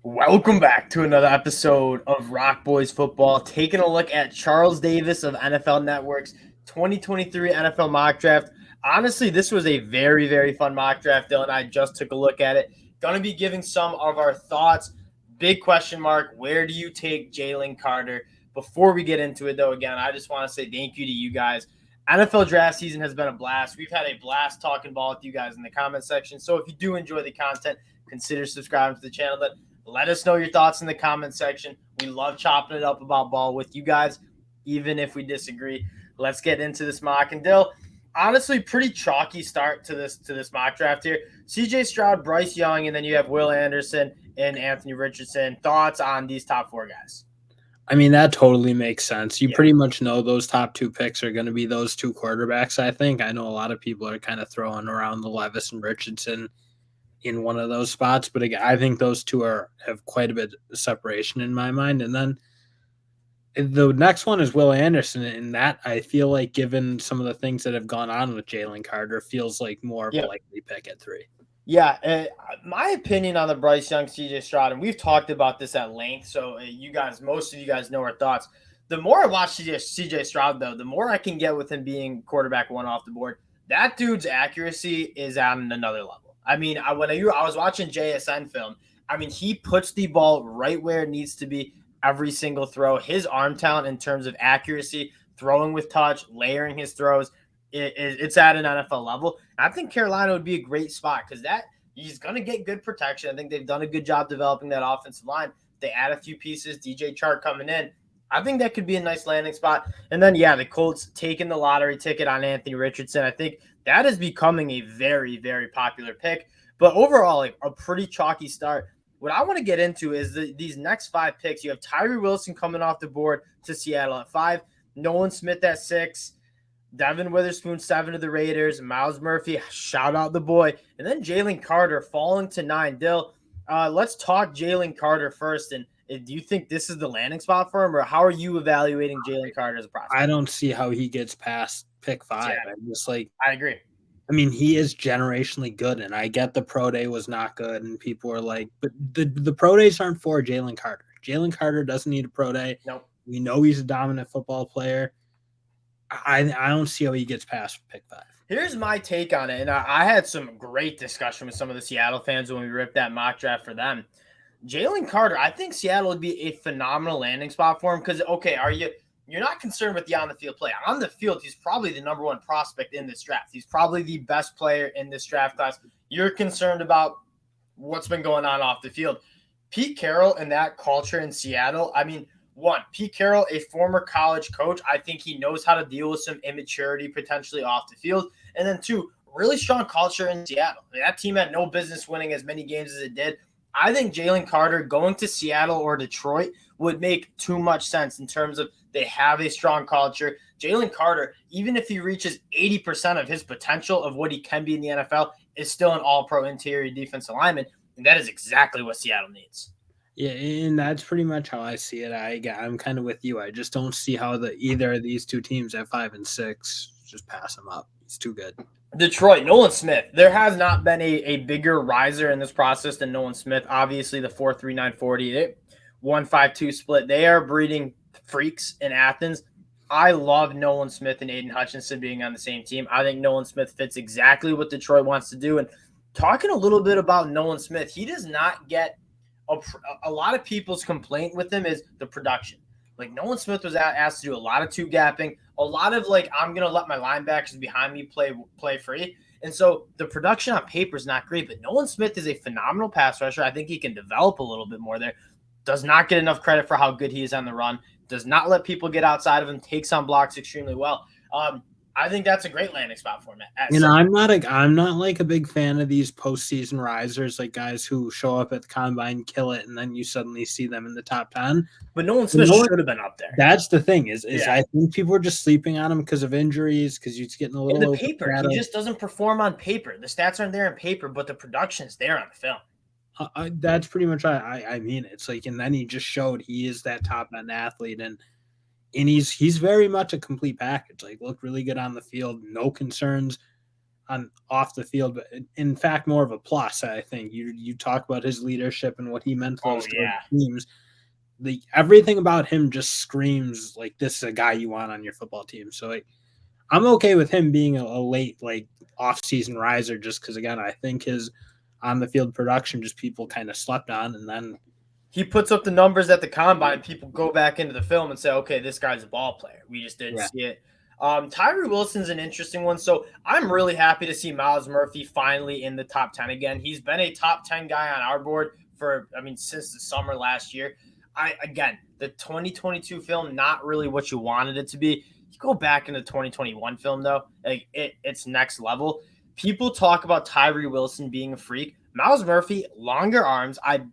Welcome back to another episode of ROC Boys Football, taking a look at Charles Davis of NFL Network's 2023 NFL mock draft. Honestly, this was a very, very fun mock draft. Dylan and I just took a look at it. Going to be giving some of our thoughts. Big question mark, where do you take Jalen Carter? Before we get into it, though, again, I just want to say thank you to you guys. NFL draft season has been a blast. We've had a blast talking ball with you guys in the comment section. So if you do enjoy the content, consider subscribing to the channel. Let us know your thoughts in the comment section. We love chopping it up about ball with you guys, even if we disagree. Let's get into this mock. And Dill, honestly, pretty chalky start to this mock draft here. CJ Stroud, Bryce Young, and then you have Will Anderson and Anthony Richardson. Thoughts on these top four guys? I mean, that totally makes sense. You pretty much know those top two picks are going to be those two quarterbacks, I think. I know a lot of people are kind of throwing around the Levis and Richardson in one of those spots, but again, I think those two have quite a bit of separation in my mind. And then the next one is Will Anderson, and that I feel like, given some of the things that have gone on with Jalen Carter, feels like more of a likely pick at 3. Yeah, my opinion on the Bryce Young, CJ Stroud, and we've talked about this at length, so most of you guys know our thoughts. The more I watch CJ Stroud, though, the more I can get with him being quarterback one off the board. That dude's accuracy is on another level. I mean, I was watching JSN film, I mean, he puts the ball right where it needs to be every single throw. His arm talent in terms of accuracy, throwing with touch, layering his throws, it's at an NFL level. I think Carolina would be a great spot because he's going to get good protection. I think they've done a good job developing that offensive line. They add a few pieces, DJ Chark coming in. I think that could be a nice landing spot. And then, the Colts taking the lottery ticket on Anthony Richardson. I think that is becoming a very, very popular pick. But overall, a pretty chalky start. What I want to get into is these next 5 picks. You have Tyree Wilson coming off the board to Seattle at 5, Nolan Smith at 6, Devon Witherspoon, 7 to the Raiders. Myles Murphy, shout out the boy. And then Jalen Carter falling to 9. Dill, let's talk Jalen Carter first. And do you think this is the landing spot for him, or how are you evaluating Jalen Carter as a prospect? I don't see how he gets past pick 5. Yeah, I'm just like, I agree. I mean, he is generationally good, and I get the pro day was not good, and people are like, but the pro days aren't for Jalen Carter. Jalen Carter doesn't need a pro day. Nope. We know he's a dominant football player. I don't see how he gets past pick 5. Here's my take on it, and I had some great discussion with some of the Seattle fans when we ripped that mock draft for them. Jalen Carter, I think Seattle would be a phenomenal landing spot for him because, okay, you're not concerned with the on-the-field play. On the field, he's probably the number 1 prospect in this draft. He's probably the best player in this draft class. You're concerned about what's been going on off the field. Pete Carroll and that culture in Seattle, I mean, 1, Pete Carroll, a former college coach, I think he knows how to deal with some immaturity potentially off the field. And then 2, really strong culture in Seattle. I mean, that team had no business winning as many games as it did. I think Jalen Carter going to Seattle or Detroit would make too much sense in terms of they have a strong culture. Jalen Carter, even if he reaches 80% of his potential of what he can be in the NFL, is still an all-pro interior defensive lineman, and that is exactly what Seattle needs. Yeah, and that's pretty much how I see it. I'm kind of with you. I just don't see how either of these two teams at 5 and 6 just pass him up. He's too good. Detroit, Nolan Smith. There has not been a bigger riser in this process than Nolan Smith. Obviously, the 4.39 40, 1.52 split. They are breeding freaks in Athens. I love Nolan Smith and Aiden Hutchinson being on the same team. I think Nolan Smith fits exactly what Detroit wants to do. And talking a little bit about Nolan Smith, he does not get a lot of people's complaint with him is the production. Like, Nolan Smith was asked to do a lot of 2-gapping, a lot of I'm going to let my linebackers behind me play free. And so the production on paper is not great, but Nolan Smith is a phenomenal pass rusher. I think he can develop a little bit more there. Does not get enough credit for how good he is on the run. Does not let people get outside of him. Takes on blocks extremely well. I think that's a great landing spot for him. I'm not like a big fan of these postseason risers, like guys who show up at the combine, kill it, and then you suddenly see them in the top 10. But Nolan Smith should have been up there. That's the thing is I think people are just sleeping on him because of injuries, because he's getting a little. In the paper, he just doesn't perform on paper. The stats aren't there in paper, but the production's there on the film. That's pretty much I mean. It's like, and then he just showed he is that top end athlete, and he's very much a complete package. Like, looked really good on the field, no concerns. on off the field, but in fact more of a plus. I think you talk about his leadership and what he meant to those teams. Everything about him just screams like this is a guy you want on your football team. So like, I'm okay with him being a late like off-season riser, just because again I think his on the field production just people kind of slept on, and then he puts up the numbers at the combine. People go back into the film and say, okay, this guy's a ball player. We just didn't see it. Tyree Wilson's an interesting one. So I'm really happy to see Myles Murphy finally in the top 10 again. He's been a top 10 guy on our board since the summer last year. The 2022 film, not really what you wanted it to be. You go back into 2021 film, though, like it's next level. People talk about Tyree Wilson being a freak. Myles Murphy, longer arms. I'd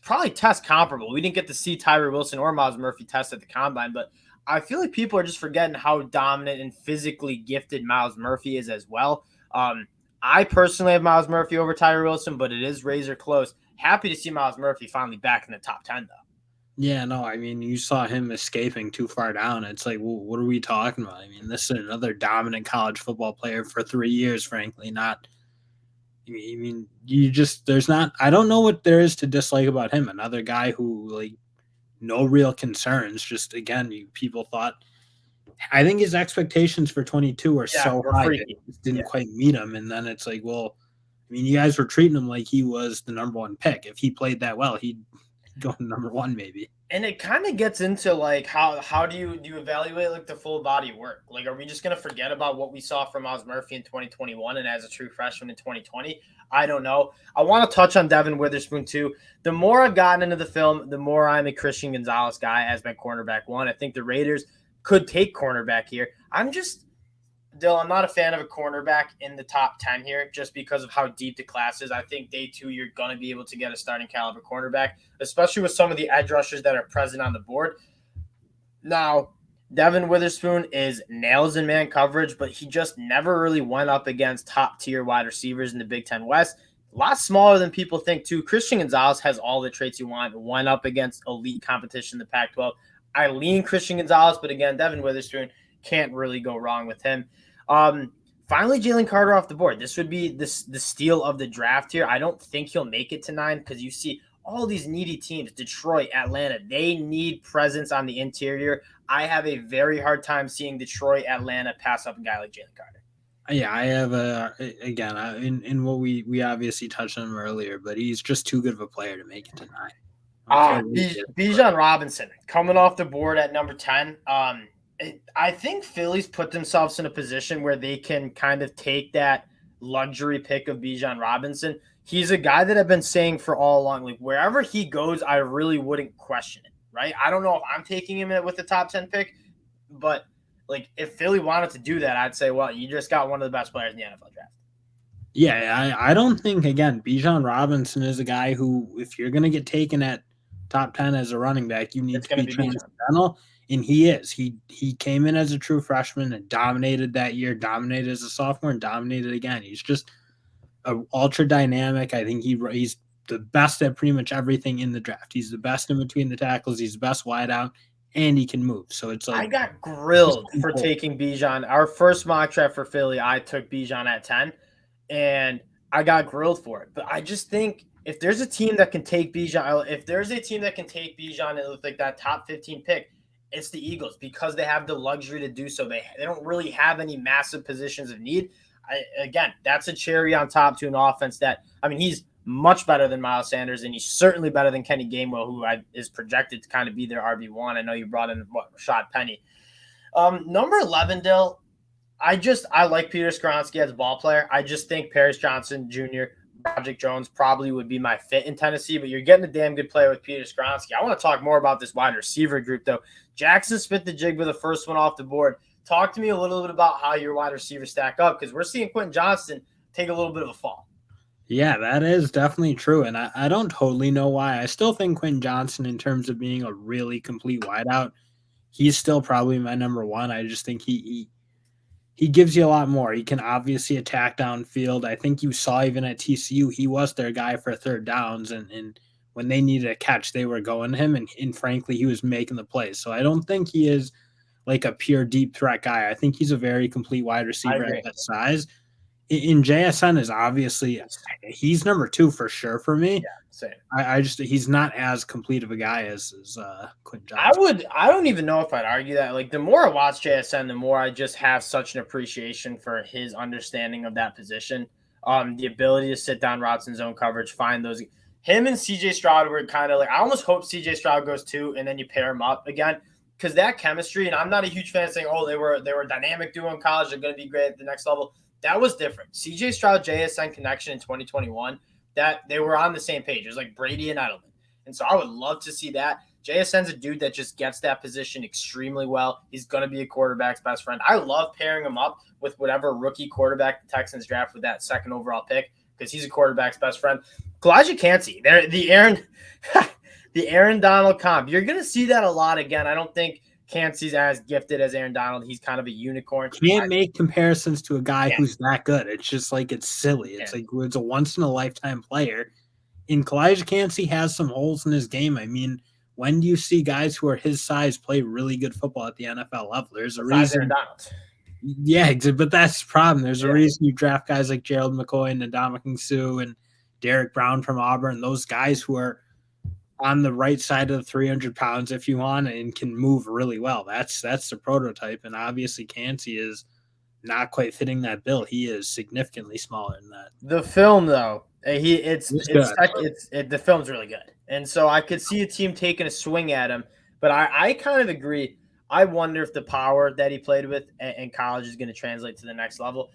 probably test comparable. We didn't get to see Tyree Wilson or Myles Murphy test at the combine, but I feel like people are just forgetting how dominant and physically gifted Myles Murphy is as well. I personally have Myles Murphy over Tyree Wilson, but it is razor close. Happy to see Myles Murphy finally back in the top 10, though. Yeah, no, I mean, you saw him escaping too far down. It's like, well, what are we talking about? I mean, this is another dominant college football player for 3 years, frankly. Not, I mean, I don't know what there is to dislike about him. Another guy who, like, no real concerns. Just, again, people thought, I think his expectations for 22 were so high that he just didn't quite meet him. And then it's like, well, I mean, you guys were treating him like he was the number one pick. If he played that well, he'd go to number one, maybe. And it kind of gets into like how do you evaluate like the full body work? Like, are we just gonna forget about what we saw from Myles Murphy in 2021 and as a true freshman in 2020? I don't know. I want to touch on Devon Witherspoon too. The more I've gotten into the film, the more I'm a Christian Gonzalez guy as my cornerback one. I think the Raiders could take cornerback here. Dill, I'm not a fan of a cornerback in the top 10 here just because of how deep the class is. I think day 2, you're going to be able to get a starting caliber cornerback, especially with some of the edge rushers that are present on the board. Now, Devon Witherspoon is nails in man coverage, but he just never really went up against top-tier wide receivers in the Big Ten West. A lot smaller than people think, too. Christian Gonzalez has all the traits you want, went up against elite competition in the Pac-12. I lean Christian Gonzalez, but again, Devon Witherspoon, can't really go wrong with him. Finally, Jalen Carter off the board. This would be the steal of the draft here. I don't think he'll make it to 9 because you see all these needy teams, Detroit, Atlanta, they need presence on the interior. I have a very hard time seeing Detroit, Atlanta pass up a guy like Jalen Carter. Yeah, I have in what we obviously touched on him earlier, but he's just too good of a player to make it to 9. Bijan Robinson coming off the board at number 10. I think Philly's put themselves in a position where they can kind of take that luxury pick of Bijan Robinson. He's a guy that I've been saying for all along, like wherever he goes, I really wouldn't question it, right? I don't know if I'm taking him with the top 10 pick, but like if Philly wanted to do that, I'd say, well, you just got one of the best players in the NFL draft. Yeah, I don't think, again, Bijan Robinson is a guy who, if you're going to get taken at top 10 as a running back, you need to be transcendental. And he is. He came in as a true freshman and dominated that year, dominated as a sophomore, and dominated again. He's just ultra dynamic. I think he's the best at pretty much everything in the draft. He's the best in between the tackles. He's the best wide out, and he can move. So it's like I got grilled for taking Bijan. Our first mock draft for Philly, I took Bijan at 10, and I got grilled for it. But I just think if there's a team that can take Bijan, and look like that top 15 pick, it's the Eagles because they have the luxury to do so. They don't really have any massive positions of need. Again, that's a cherry on top to an offense that, I mean, he's much better than Miles Sanders, and he's certainly better than Kenny Gainwell, who is projected to kind of be their RB1. I know you brought in Rashad Penny. Number 11, Dill, I like Peter Skoronski as a ball player. I just think Paris Johnson Jr., Broderick Jones probably would be my fit in Tennessee, but you're getting a damn good player with Peter Skoronski. I want to talk more about this wide receiver group, though. Jaxon Smith-Njigba, the first one off the board. Talk to me a little bit about how your wide receivers stack up, because we're seeing Quentin Johnston take a little bit of a fall. Yeah, that is definitely true, and I don't totally know why. I still think Quentin Johnston, in terms of being a really complete wideout, he's still probably my number 1. I just think he gives you a lot more. He can obviously attack downfield. I think you saw even at TCU, he was their guy for third downs, and when they needed a catch, they were going to him, and frankly, he was making the plays. So I don't think he is like a pure deep threat guy. I think he's a very complete wide receiver at that size. in JSN is obviously he's number 2 for sure for me. Yeah, same. I just he's not as complete of a guy as Quentin Johnson. I don't even know if I'd argue that. Like the more I watch JSN, the more I just have such an appreciation for his understanding of that position. The ability to sit down routes in zone coverage, find those. Him and CJ Stroud were kind of like I almost hope CJ Stroud goes 2 and then you pair him up again. Because that chemistry, and I'm not a huge fan of saying, oh, they were a dynamic duo in college, they're gonna be great at the next level. That was different. CJ Stroud JSN connection in 2021, that they were on the same page. It was like Brady and Edelman. And so I would love to see that. JSN's a dude that just gets that position extremely well. He's going to be a quarterback's best friend. I love pairing him up with whatever rookie quarterback the Texans draft with that second overall pick because he's a quarterback's best friend. Calijah Kancey, the Aaron Donald comp. You're going to see that a lot again. I don't think Kancey's as gifted as Aaron Donald. He's kind of a unicorn. Can't make comparisons to a guy who's that good. It's just like it's silly. It's like it's a once-in-a-lifetime player. And Calijah Kancey has some holes in his game. I mean, when do you see guys who are his size play really good football at the NFL level? There's a reason. Yeah, but that's the problem. There's a reason you draft guys like Gerald McCoy and Ndamukong Suh and Derek Brown from Auburn. Those guys who are on the right side of the 300 pounds, if you want, and can move really well. That's the prototype. And obviously, Kancey is not quite fitting that bill. He is significantly smaller than that. The film, though, the film's really good. And so I could see a team taking a swing at him, but I kind of agree. I wonder if the power that he played with in college is going to translate to the next level.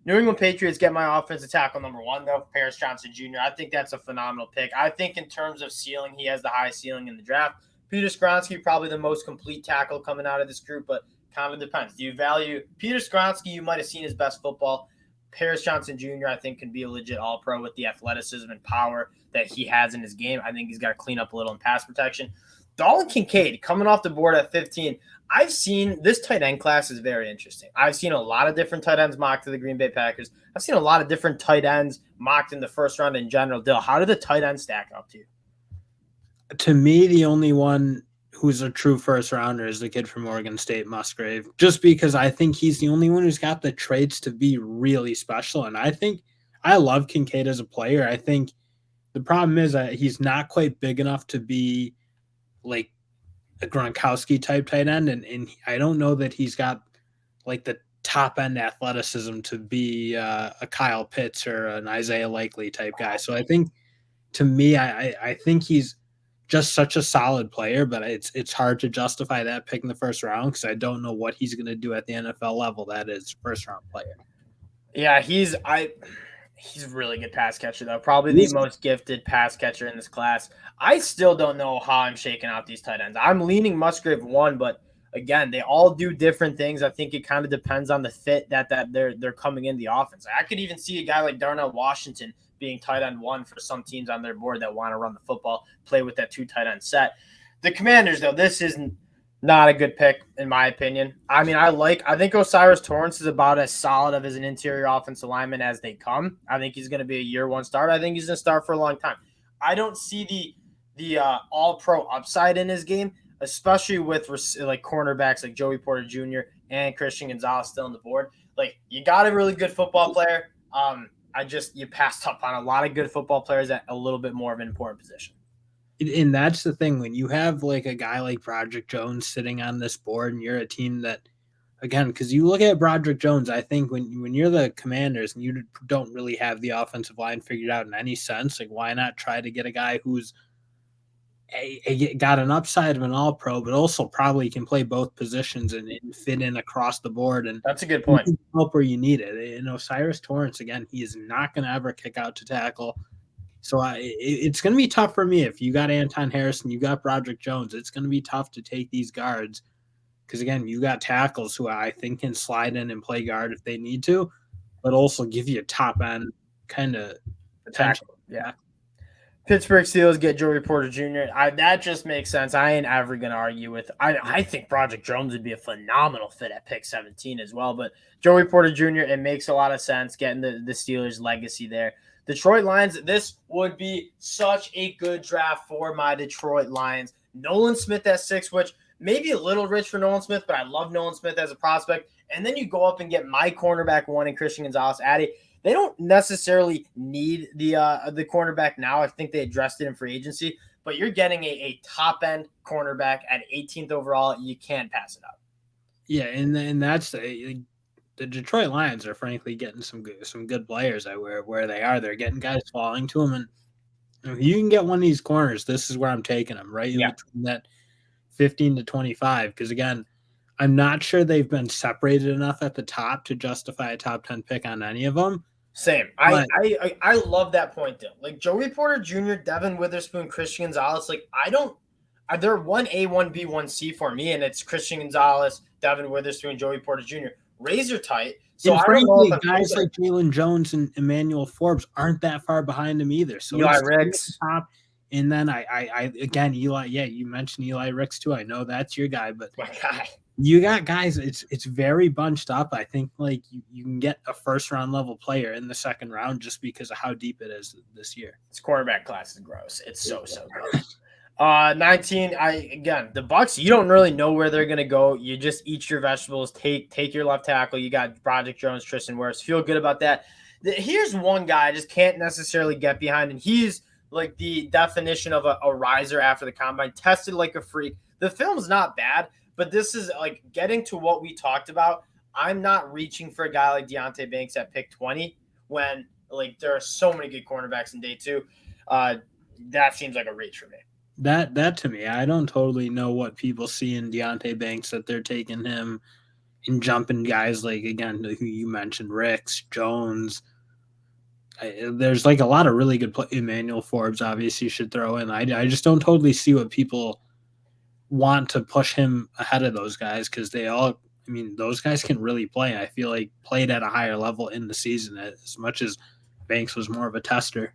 New England Patriots get my offensive tackle number 1, though, Paris Johnson Jr. I think that's a phenomenal pick. I think in terms of ceiling, he has the highest ceiling in the draft. Peter Skoronski, probably the most complete tackle coming out of this group, but kind of depends. Do you value Peter Skoronski? You might have seen his best football. Paris Johnson Jr., I think, can be a legit all-pro with the athleticism and power that he has in his game. I think he's got to clean up a little in pass protection. Dalton Kincaid coming off the board at 15. I've seen this tight end class is very interesting. I've seen a lot of different tight ends mocked to the Green Bay Packers. I've seen a lot of different tight ends mocked in the first round in general. Dill, how do the tight ends stack up to you? To me, the only one who's a true first rounder is the kid from Oregon State, Musgrave, just because I think he's the only one who's got the traits to be really special. And I think I love Kincaid as a player. I think the problem is that he's not quite big enough to be like a Gronkowski type tight end. And I don't know that he's got like the top end athleticism to be a Kyle Pitts or an Isaiah Likely type guy. So I think to me, I think he's just such a solid player, but it's hard to justify that pick in the first round because I don't know what he's going to do at the NFL level. That is first round player. Yeah, he's a really good pass catcher though. Probably the most gifted pass catcher in this class. I still don't know how I'm shaking out these tight ends. I'm leaning Musgrave 1, but again, they all do different things. I think it kind of depends on the fit that they're coming in the offense. I could even see a guy like Darnell Washington being tight end 1 for some teams on their board that want to run the football, play with that 2 tight end set. The Commanders, though, this is not a good pick, in my opinion. I mean, I think Osiris Torrence is about as solid of as an interior offensive lineman as they come. I think he's going to be a year 1 starter. I think he's going to start for a long time. I don't see the all-pro upside in his game, especially with like cornerbacks like Joey Porter Jr. and Christian Gonzalez still on the board. Like, you got a really good football player. You passed up on a lot of good football players at a little bit more of an important position. And that's the thing. When you have like a guy like Broderick Jones sitting on this board and you're a team that, again, because you look at Broderick Jones, I think when you're the Commanders and you don't really have the offensive line figured out in any sense, like why not try to get a guy who's got an upside of an all-pro, but also probably can play both positions and fit in across the board. And that's a good point. Help where you need it. And Osiris Torrence, again, he is not going to ever kick out to tackle. So it's going to be tough for me. If you got Anton Harrison, you got Broderick Jones, it's going to be tough to take these guards because, again, you got tackles who I think can slide in and play guard if they need to, but also give you a top-end kind of potential. Yeah. Pittsburgh Steelers get Joey Porter Jr. That just makes sense. I ain't ever going to argue with. I think Broderick Jones would be a phenomenal fit at pick 17 as well. But Joey Porter Jr., it makes a lot of sense getting the Steelers' legacy there. Detroit Lions, this would be such a good draft for my Detroit Lions. Nolan Smith at 6, which may be a little rich for Nolan Smith, but I love Nolan Smith as a prospect. And then you go up and get my cornerback 1 and Christian Gonzalez. Addy, They don't necessarily need the cornerback now. I think they addressed it in free agency, but you're getting a top end cornerback at 18th overall. You can't pass it up. Yeah, and that's the Detroit Lions are frankly getting some good players where they are. They're getting guys falling to them, and if you can get one of these corners, this is where I'm taking them, right in between that 15 to 25. Because again, I'm not sure they've been separated enough at the top to justify a top 10 pick on any of them. Same. I love that point though. Like Joey Porter Jr., Devon Witherspoon, Christian Gonzalez. Like they're 1A, 1B, 1C for me, and it's Christian Gonzalez, Devon Witherspoon, Joey Porter Jr. Razor tight. So and frankly, guys like Jalen Jones and Emmanuel Forbes aren't that far behind him either. So Eli Ricks. Top. And then I again, Eli, you mentioned Eli Ricks too. I know that's your guy, but my guy. You got guys, it's very bunched up. I think like you can get a first round level player in the second round just because of how deep it is this year. This quarterback class is gross. It's so gross. 19. The Bucs, you don't really know where they're gonna go. You just eat your vegetables, take your left tackle. You got Broderick Jones, Tristan Wirfs. Feel good about that. Here's one guy I just can't necessarily get behind, and he's like the definition of a riser after the combine, tested like a freak. The film's not bad, but this is like getting to what we talked about. I'm not reaching for a guy like Deonte Banks at pick 20 when like there are so many good cornerbacks in day 2. That seems like a reach for me. That to me, I don't totally know what people see in Deonte Banks that they're taking him and jumping guys like, again, who you mentioned, Ricks, Jones. There's like a lot of really good Emmanuel Forbes, obviously, you should throw in. I just don't totally see what people want to push him ahead of those guys because those guys can really play. I feel like played at a higher level in the season as much as Banks was more of a tester.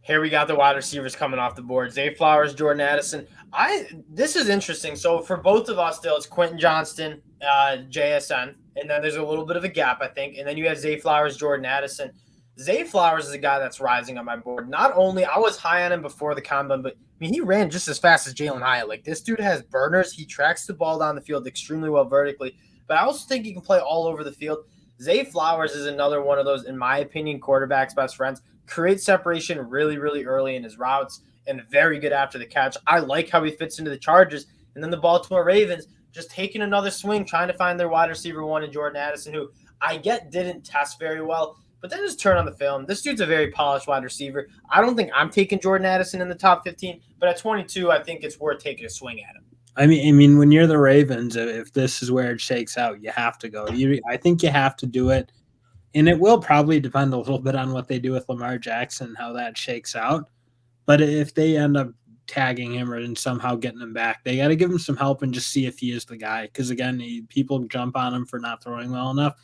Here we got the wide receivers coming off the board. Zay Flowers, Jordan Addison. This is interesting. So for both of us, still, it's Quentin Johnston, JSN, and then there's a little bit of a gap, I think. And then you have Zay Flowers, Jordan Addison. Zay Flowers is a guy that's rising on my board. Not only I was high on him before the combine, but he ran just as fast as Jalen Hyatt. Like this dude has burners. He tracks the ball down the field extremely well vertically. But I also think he can play all over the field. Zay Flowers is another one of those, in my opinion, quarterback's best friends. Creates separation really, really early in his routes and very good after the catch. I like how he fits into the Chargers. And then the Baltimore Ravens just taking another swing, trying to find their wide receiver one in Jordan Addison, who I get didn't test very well. But then just turn on the film. This dude's a very polished wide receiver. I don't think I'm taking Jordan Addison in the top 15, but at 22, I think it's worth taking a swing at him. I mean, when you're the Ravens, if this is where it shakes out, you have to go. I think you have to do it. And it will probably depend a little bit on what they do with Lamar Jackson, how that shakes out. But if they end up tagging him and somehow getting him back, they got to give him some help and just see if he is the guy. Because, again, people jump on him for not throwing well enough.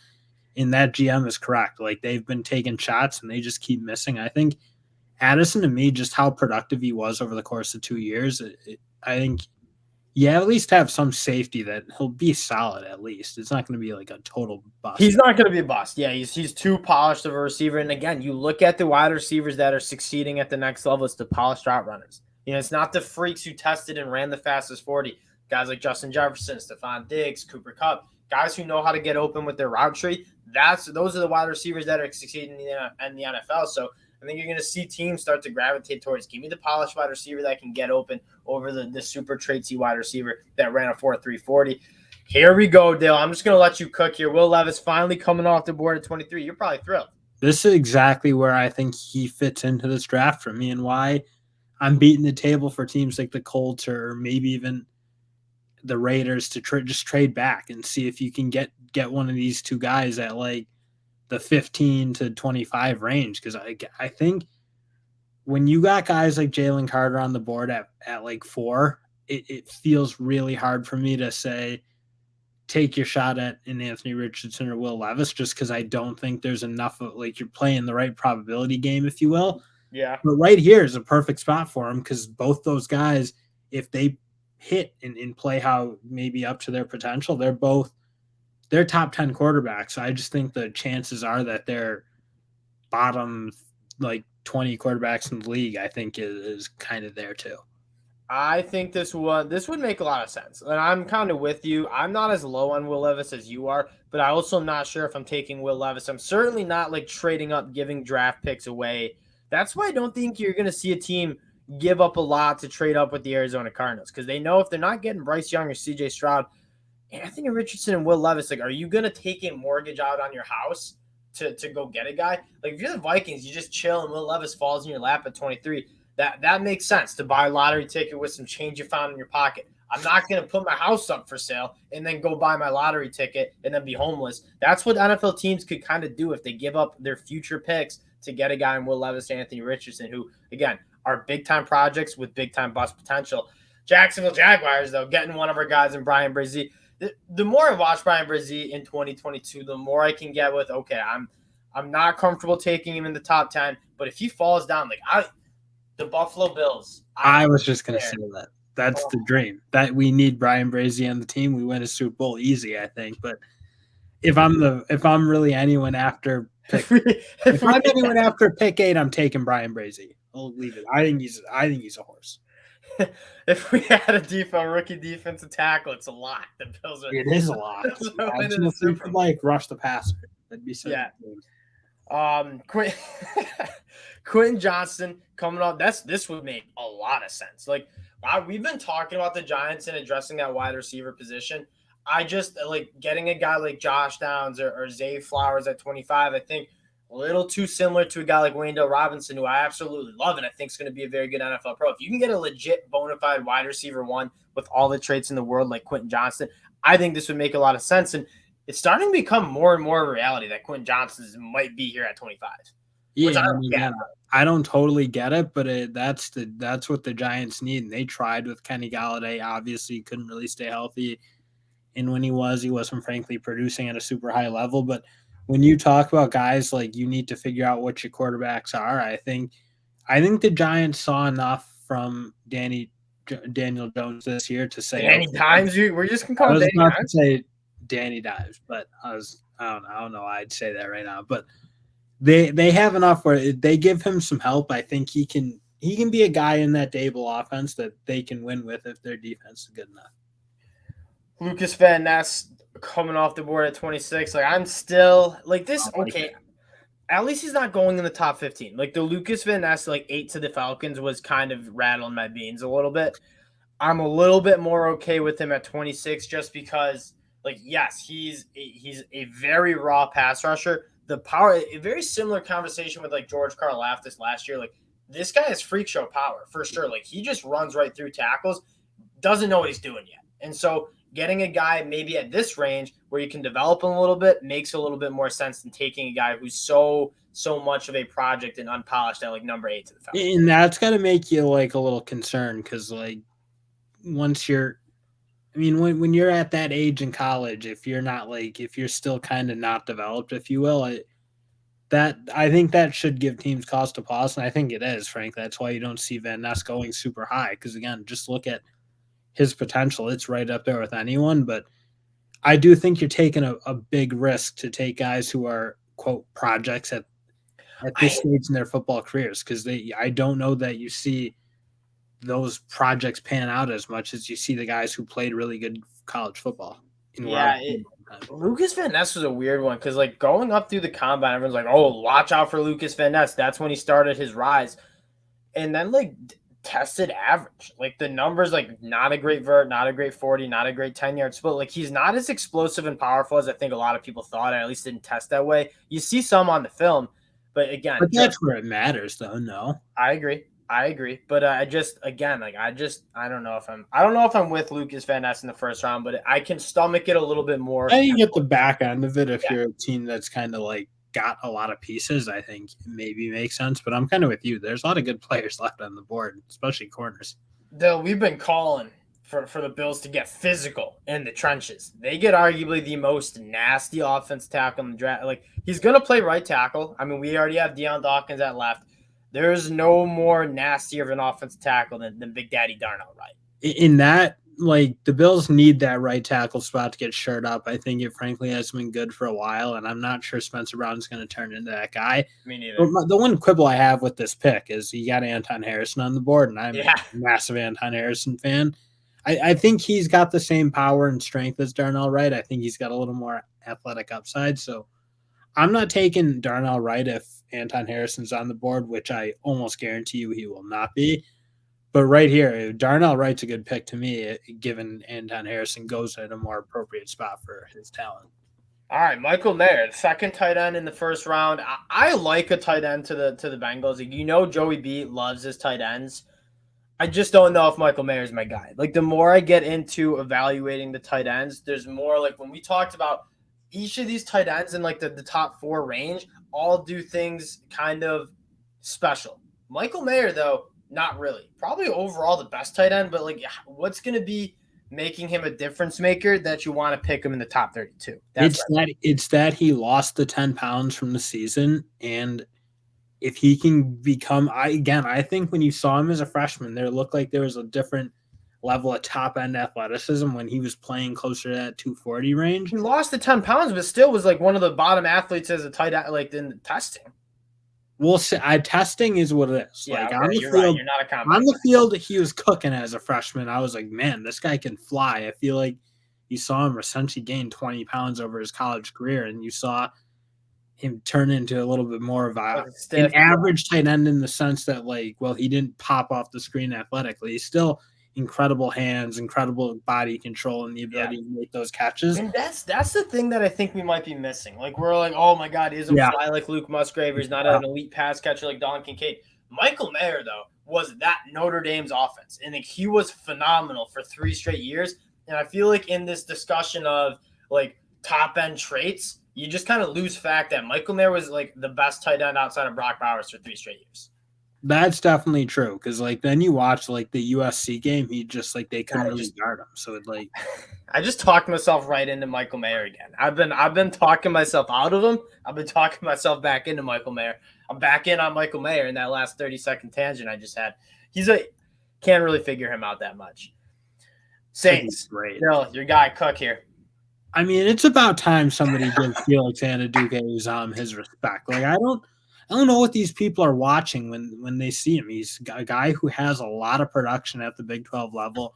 And that GM is correct. Like, they've been taking shots, and they just keep missing. I think Addison, to me, just how productive he was over the course of 2 years, I think you at least have some safety that he'll be solid at least. It's not going to be like a total bust. He's not going to be a bust. Yeah, he's too polished of a receiver. And, again, you look at the wide receivers that are succeeding at the next level, it's the polished route runners. It's not the freaks who tested and ran the fastest 40. Guys like Justin Jefferson, Stephon Diggs, Cooper Kupp, guys who know how to get open with their route tree. Those are the wide receivers that are succeeding in the NFL. So I think you're going to see teams start to gravitate towards, give me the polished wide receiver that can get open over the super traitsy wide receiver that ran a 4.3 40. Here we go, Dale. I'm just going to let you cook here. Will Levis finally coming off the board at 23. You're probably thrilled. This is exactly where I think he fits into this draft for me and why I'm beating the table for teams like the Colts or maybe even the Raiders to just trade back and see if you can get one of these two guys at like the 15 to 25 range. Because I think when you got guys like Jalen Carter on the board at like 4, it feels really hard for me to say take your shot at an Anthony Richardson or Will Levis, just because I don't think there's enough of, like, you're playing the right probability game, if you will. Yeah. But right here is a perfect spot for them because both those guys, if they hit and play how maybe up to their potential, they're top 10 quarterbacks. So I just think the chances are that they're bottom like 20 quarterbacks in the league, I think is kind of there too. I think this would make a lot of sense. And I'm kind of with you. I'm not as low on Will Levis as you are, but I also am not sure if I'm taking Will Levis. I'm certainly not like trading up, giving draft picks away. That's why I don't think you're going to see a team give up a lot to trade up with the Arizona Cardinals, because they know if they're not getting Bryce Young or CJ Stroud, Anthony Richardson and Will Levis, like, are you going to take a mortgage out on your house to go get a guy? Like, if you're the Vikings, you just chill and Will Levis falls in your lap at 23. That makes sense to buy a lottery ticket with some change you found in your pocket. I'm not going to put my house up for sale and then go buy my lottery ticket and then be homeless. That's what NFL teams could kind of do if they give up their future picks to get a guy in Will Levis, Anthony Richardson, who, again, are big-time projects with big-time bust potential. Jacksonville Jaguars, though, getting one of our guys in Brian Brzee. The more I watch Brian Brzee in 2022, the more I can get with, okay, I'm not comfortable taking him in the top 10, but if he falls down, like the Buffalo Bills. I was just going to say that. That's the dream. That we need Brian Brzee on the team. We win a Super Bowl easy, I think. But if I'm really anyone after pick, if I'm anyone after pick 8, I'm taking Brian Brzee. I'll leave it. I think he's a horse. If we had a rookie defensive tackle, it's a lot. The Bills are. It is a lot. If we could like rush the passer, that'd be so. Yeah. Quentin Johnston coming up. This would make a lot of sense. Like, we've been talking about the Giants and addressing that wide receiver position. I just like getting a guy like Josh Downs or Zay Flowers at 25. I think a little too similar to a guy like Bijan Robinson, who I absolutely love and I think is going to be a very good NFL pro. If you can get a legit bona fide wide receiver one with all the traits in the world like Quentin Johnston, I think this would make a lot of sense. And it's starting to become more and more of a reality that Quentin Johnston might be here at 25. Yeah, I don't totally get it, but that's what the Giants need. And they tried with Kenny Golladay. Obviously, he couldn't really stay healthy. And when he wasn't frankly producing at a super high level. But when you talk about guys, like, you need to figure out what your quarterbacks are. I think the Giants saw enough from Daniel Jones this year to say Danny Dimes. We're just gonna call him Danny Dimes. To say Danny Dimes, but I don't know. I'd say that right now, but they have enough where they give him some help. I think he can be a guy in that Dable offense that they can win with if their defense is good enough. Lucas Van Ness coming off the board at 26. Like, I'm still like this. Okay, at least he's not going in the top 15. Like, the Lucas Van Ness, like 8 to the Falcons, was kind of rattling my beans a little bit. I'm a little bit more okay with him at 26 just because, like, yes, he's a very raw pass rusher. The power, a very similar conversation with like George Karlaftis last year. Like, this guy has freak show power for sure. Like, he just runs right through tackles, doesn't know what he's doing yet. And so getting a guy maybe at this range where you can develop him a little bit makes a little bit more sense than taking a guy who's so much of a project and unpolished at like number 8 to the Falcons. And that's got to make you like a little concerned because, like, when you're at that age in college, if you're still kind of not developed, if you will, I think that should give teams cause to pause, and I think it is, frankly. That's why you don't see Van Ness going super high because, again, just look at his potential. It's right up there with anyone, but I do think you're taking a big risk to take guys who are, quote, projects at this stage in their football careers because I don't know that you see those projects pan out as much as you see the guys who played really good college football. Lucas Van Ness was a weird one because, like, going up through the combine, everyone's like, oh, watch out for Lucas Van Ness. That's when he started his rise. And then, like, tested average. Like, the numbers, like, not a great vert, not a great 40, not a great 10-yard split. Like, he's not as explosive and powerful as I think a lot of people thought. I at least didn't test that way. You see some on the film, but again. But that's where it matters, though, no? I agree. But I don't know if I'm with Lucas Van Ness in the first round, but I can stomach it a little bit more. I think you get the back end of it if you're a team that's kind of like got a lot of pieces. I think maybe makes sense, but I'm kind of with you. There's a lot of good players left on the board, especially corners. Though we've been calling for the Bills to get physical in the trenches. They get arguably the most nasty offense tackle in the draft. Like, he's going to play right tackle. I mean, we already have Deion Dawkins at left. There's no more nasty of an offensive tackle than Big Daddy Darnell, right? In that, like the Bills need that right tackle spot to get shored up. I think it frankly has been good for a while, and I'm not sure Spencer Brown's going to turn into that guy. Me neither. The one quibble I have with this pick is you got Anton Harrison on the board, and I'm a massive Anton Harrison fan. I think he's got the same power and strength as Darnell Wright. I think he's got a little more athletic upside. So I'm not taking Darnell Wright if Anton Harrison's on the board, which I almost guarantee you he will not be. But right here, Darnell Wright's a good pick to me, given Anton Harrison goes at a more appropriate spot for his talent. All right, Michael Mayer, the second tight end in the first round. I like a tight end to the Bengals. Joey B loves his tight ends. I just don't know if Michael Mayer is my guy. Like, the more I get into evaluating the tight ends, there's more, like, when we talked about each of these tight ends in, like, the top 4 range, all do things kind of special. Michael Mayer, though, not really. Probably overall the best tight end, but, like, what's going to be making him a difference maker that you want to pick him in the top 32? It's that he lost the 10 pounds from the season, and if he can become, I think when you saw him as a freshman, there looked like there was a different level of top end athleticism when he was playing closer to that 240 range. He lost the 10 pounds, but still was like one of the bottom athletes as a tight end, like in the testing. We'll see. Testing is what it is. Yeah, like okay, on the you're field, right. You're not a on the field, he was cooking as a freshman. I was like, man, this guy can fly. I feel like you saw him essentially gain 20 pounds over his college career, and you saw him turn into a little bit more of an average tight end in the sense that, like, well, he didn't pop off the screen athletically. He's still incredible hands, incredible body control, and the ability to make those catches. And that's the thing that I think we might be missing. Like, we're like, oh my God, he doesn't fly like Luke Musgrave. He's not an elite pass catcher like Dalton Kincaid. Michael Mayer, though, was that Notre Dame's offense. And like, he was phenomenal for 3 straight years. And I feel like in this discussion of like top end traits, you just kind of lose fact that Michael Mayer was like the best tight end outside of Brock Bowers for 3 straight years. That's definitely true, because like then you watch like the USC game, he just like they couldn't really guard him. So it like I just talked myself right into Michael Mayer again. I've been talking myself out of him. I've been talking myself back into Michael Mayer. I'm back in on Michael Mayer in that last 30-second tangent I just had. Can't really figure him out that much. Saints, Bill, your guy Cook here. I mean, it's about time somebody gives Felix Anudike his respect. Like I don't know what these people are watching when they see him. He's a guy who has a lot of production at the Big 12 level,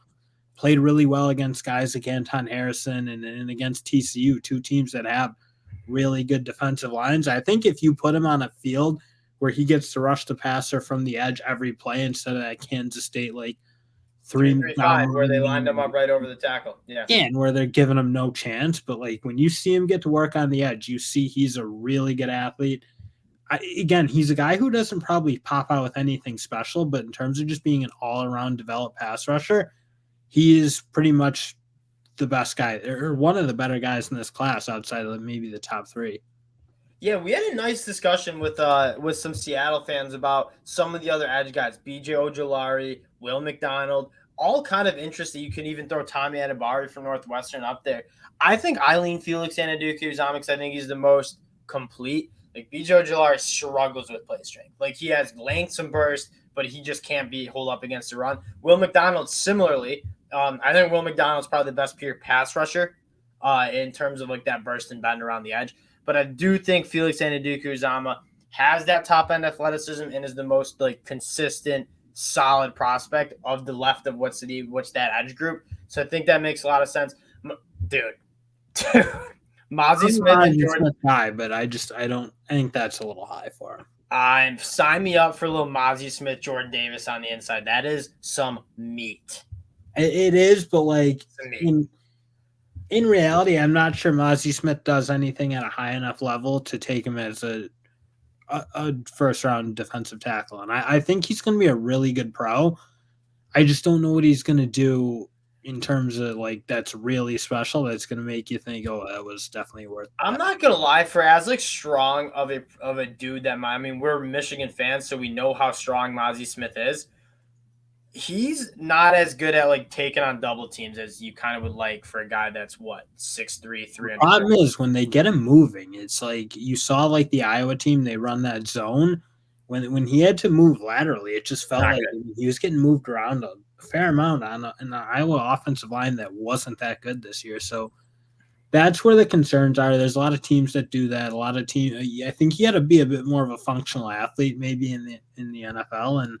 played really well against guys like Anton Harrison and against TCU, 2 teams that have really good defensive lines. I think if you put him on a field where he gets to rush the passer from the edge every play instead of that Kansas State like 3-5 where they lined him up right over the tackle. Yeah, and where they're giving him no chance. But like when you see him get to work on the edge, you see he's a really good athlete. Again, he's a guy who doesn't probably pop out with anything special, but in terms of just being an all-around developed pass rusher, he is pretty much the best guy or one of the better guys in this class outside of maybe the top 3. Yeah, we had a nice discussion with some Seattle fans about some of the other edge guys, B.J. Ojolari, Will McDonald, all kind of interesting. You can even throw Tommy Adibari from Northwestern up there. I think I lean Felix Anudike-Uzomah because I think he's the most complete. Like, B.J. Ojolari struggles with play strength. Like, he has length and burst, but he just can't hold up against the run. Will McDonald, similarly, I think Will McDonald's probably the best pure pass rusher in terms of, like, that burst and bend around the edge. But I do think Felix Anudike-Uzomah has that top-end athleticism and is the most, like, consistent, solid prospect of the left of what's that edge group. So I think that makes a lot of sense. Dude. Mozzie Smith and Jordan Smith guy, but I think that's a little high for him. Sign me up for a little Mozzie Smith, Jordan Davis on the inside. That is some meat. It is, but like in reality, I'm not sure Mozzie Smith does anything at a high enough level to take him as a first round defensive tackle. And I think he's going to be a really good pro. I just don't know what he's going to do in terms of like that's really special. That's going to make you think, oh, that was definitely worth it. I'm not going to lie, for as like strong of a dude that we're Michigan fans, so we know how strong Mozzie Smith is. He's not as good at like taking on double teams as you kind of would like for a guy that's 6'3", 300. The problem is when they get him moving, it's like you saw like the Iowa team, they run that zone when he had to move laterally, it just felt Not like good. he was getting moved around a fair amount on an Iowa offensive line that wasn't that good this year. So that's where the concerns are. There's a lot of teams that do that. A lot of teams. I think he had to be a bit more of a functional athlete, maybe in the NFL. And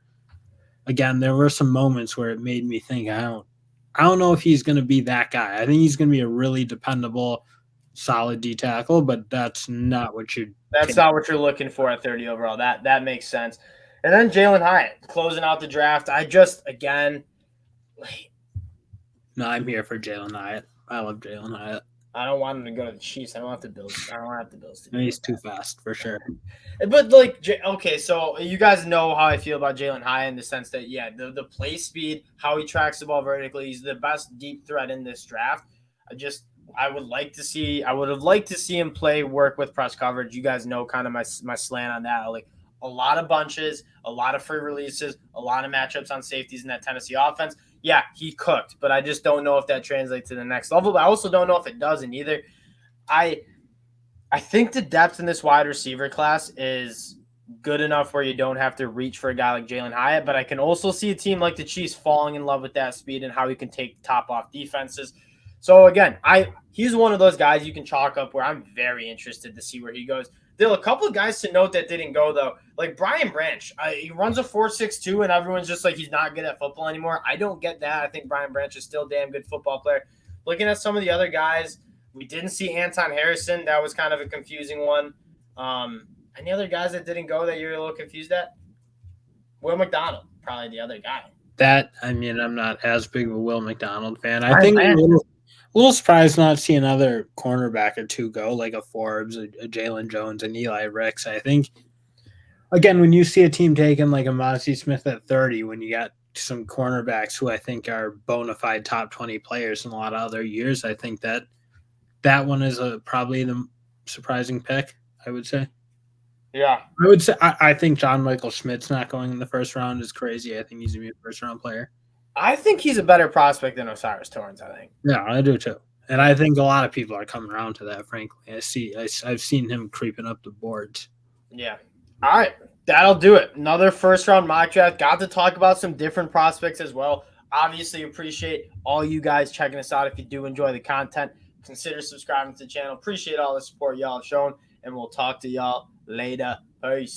again, there were some moments where it made me think, I don't know if he's going to be that guy. I think he's going to be a really dependable, solid D tackle, but that's not what you. That's not what you're looking for at 30 overall. That makes sense. And then Jalen Hyatt closing out the draft. No, I'm here for Jalen Hyatt. I love Jalen Hyatt. I don't want him to go to the Chiefs. I don't have the Bills. I don't have the Bills to do He's too fast for sure. But okay, so you guys know how I feel about Jalen Hyatt in the sense that the play speed, how he tracks the ball vertically, he's the best deep threat in this draft. I would have liked to see him work with press coverage. You guys know kind of my slant on that. Like a lot of bunches, a lot of free releases, a lot of matchups on safeties in that Tennessee offense. Yeah, he cooked, but I just don't know if that translates to the next level. But I also don't know if it doesn't either. I think the depth in this wide receiver class is good enough where you don't have to reach for a guy like Jalen Hyatt, but I can also see a team like the Chiefs falling in love with that speed and how he can take the top off defenses. So again, he's one of those guys you can chalk up where I'm very interested to see where he goes. There are a couple of guys to note that didn't go, though. Like Brian Branch. He runs a 4.62, and everyone's just like he's not good at football anymore. I don't get that. I think Brian Branch is still a damn good football player. Looking at some of the other guys, we didn't see Anton Harrison. That was kind of a confusing one. Any other guys that didn't go that you're a little confused at? Will McDonald, probably the other guy. I'm not as big of a Will McDonald fan. I think a little surprised not to see another cornerback or two go, like a Forbes, a Jalen Jones, and Eli Ricks. I think, again, when you see a team taking like a Mazi Smith at 30, when you got some cornerbacks who I think are bona fide top 20 players in a lot of other years, I think that one is probably the surprising pick, I would say. Yeah. I would say I think John Michael Schmidt's not going in the first round is crazy. I think he's going to be a first-round player. I think he's a better prospect than Osiris Torrence, I think. Yeah, I do too. And I think a lot of people are coming around to that, frankly. I've seen him creeping up the boards. Yeah. All right. That'll do it. Another first-round mock draft. Got to talk about some different prospects as well. Obviously, appreciate all you guys checking us out. If you do enjoy the content, consider subscribing to the channel. Appreciate all the support y'all have shown, and we'll talk to y'all later. Peace.